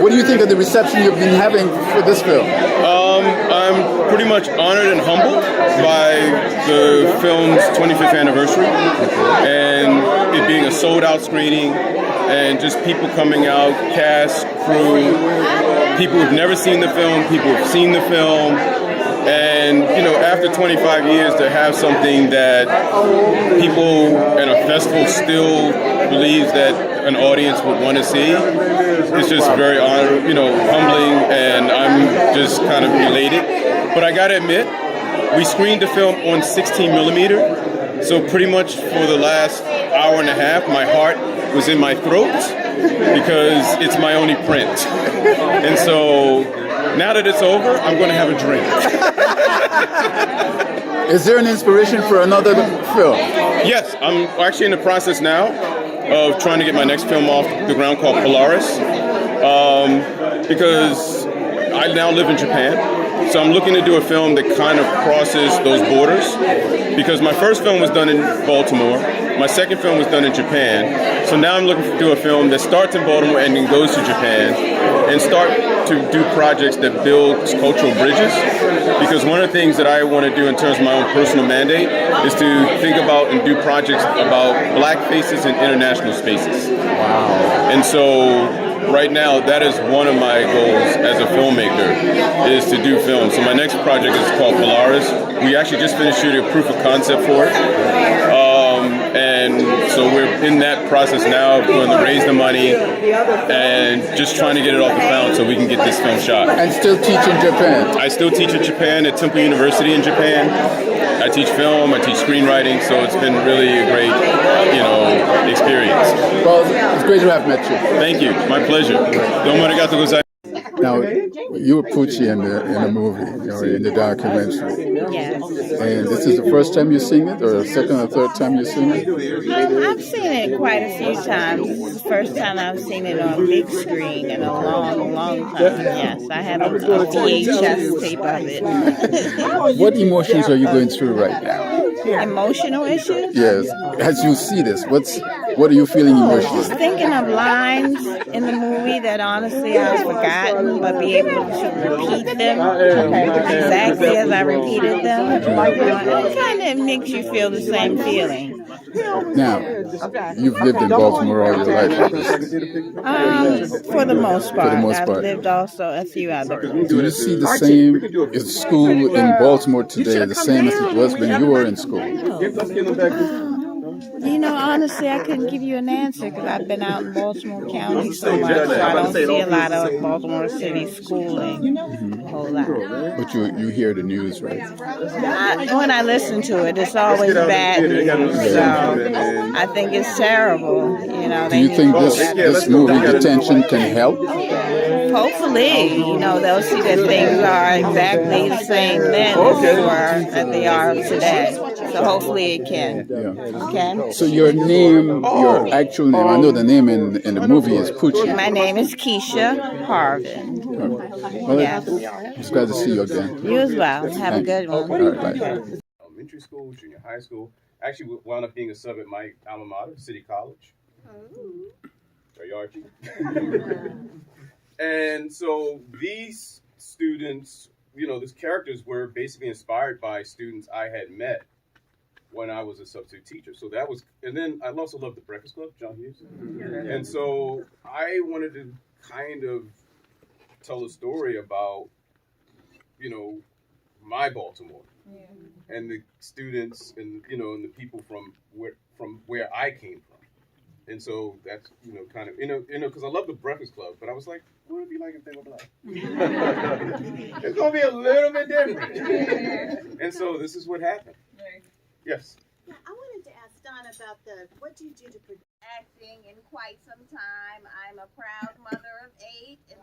What do you think of the reception you've been having for this film? I'm pretty much honored and humbled by the film's 25th anniversary and it being a sold-out screening and just people coming out, cast, crew, people who've never seen the film, people who've seen the film. And, you know, after 25 years to have something that people at a festival still believes that an audience would want to see, it's just very humbling, and I'm just kind of elated. But I got to admit, we screened the film on 16 millimeter, so pretty much for the last hour and a half, my heart was in my throat because it's my only print. And so now that it's over, I'm going to have a drink. Is there an inspiration for another film? Yes, I'm actually in the process now of trying to get my next film off the ground called Polaris, because I now live in Japan. So I'm looking to do a film that kind of crosses those borders, because my first film was done in Baltimore, my second film was done in Japan. So now I'm looking to do a film that starts in Baltimore and then goes to Japan, and start to do projects that build cultural bridges. Because one of the things that I want to do in terms of my own personal mandate is to think about and do projects about black faces in international spaces. Wow. And so right now, that is one of my goals as a filmmaker, is to do film. So my next project is called Polaris. We actually just finished shooting a proof of concept for it. And so we're in that process now, going to raise the money and just trying to get it off the ground so we can get this film shot. And still teach in Japan? I still teach in Japan at Temple University in Japan. I teach film, I teach screenwriting, so it's been really a great, experience. Well, it's great to have met you. Thank you. My pleasure. Now, you were Poochie in the movie, in the documentary. Yes. And this is the first time you've seen it, or the second or third time you've seen it? I've seen it quite a few times. This is the first time I've seen it on big screen in a long, long time. Yes, I have a VHS tape of it. What emotions are you going through right now? Emotional issues? Yes. As you see this, what are you feeling emotionally? Thinking of lines in the movie that honestly I've forgotten, but be able to repeat them exactly as I repeated them. It kind of makes you feel the same feeling. Now, you've lived in Baltimore all your life. For the most part. I've lived also a few other places. Do you see the same, is school in Baltimore today the same as it was when you were in school? Honestly, I couldn't give you an answer because I've been out in Baltimore County so much, so I don't see a lot of Baltimore City schooling, a whole lot. But you hear the news, right? When I listen to it, it's always bad news, so I think it's terrible. Do you think this movie, Detention, can help? Hopefully, they'll see that things are exactly the same then as they are today. So hopefully it can. Yeah. Okay. So your name, your actual name, I know the name in the movie is Poochie. My name is Keisha Harvin. Well, Yes. it's glad to see you again. You as well. Have a good one. All right, bye. Elementary school, junior high school. Actually wound up being a sub at my alma mater, City College. Sorry, Archie. And so these students, these characters were basically inspired by students I had met when I was a substitute teacher. So that was, and then I also loved the Breakfast Club, John Hughes. And so I wanted to kind of tell a story about, my Baltimore and the students and, and the people from where I came from. And so that's, kind of, because I love the Breakfast Club, but I was like, what would it be like if they were black? It's going to be a little bit different. And so this is what happened. Yes. Now, I wanted to ask Don about what do you do to produce acting in quite some time. I'm a proud mother of 8 and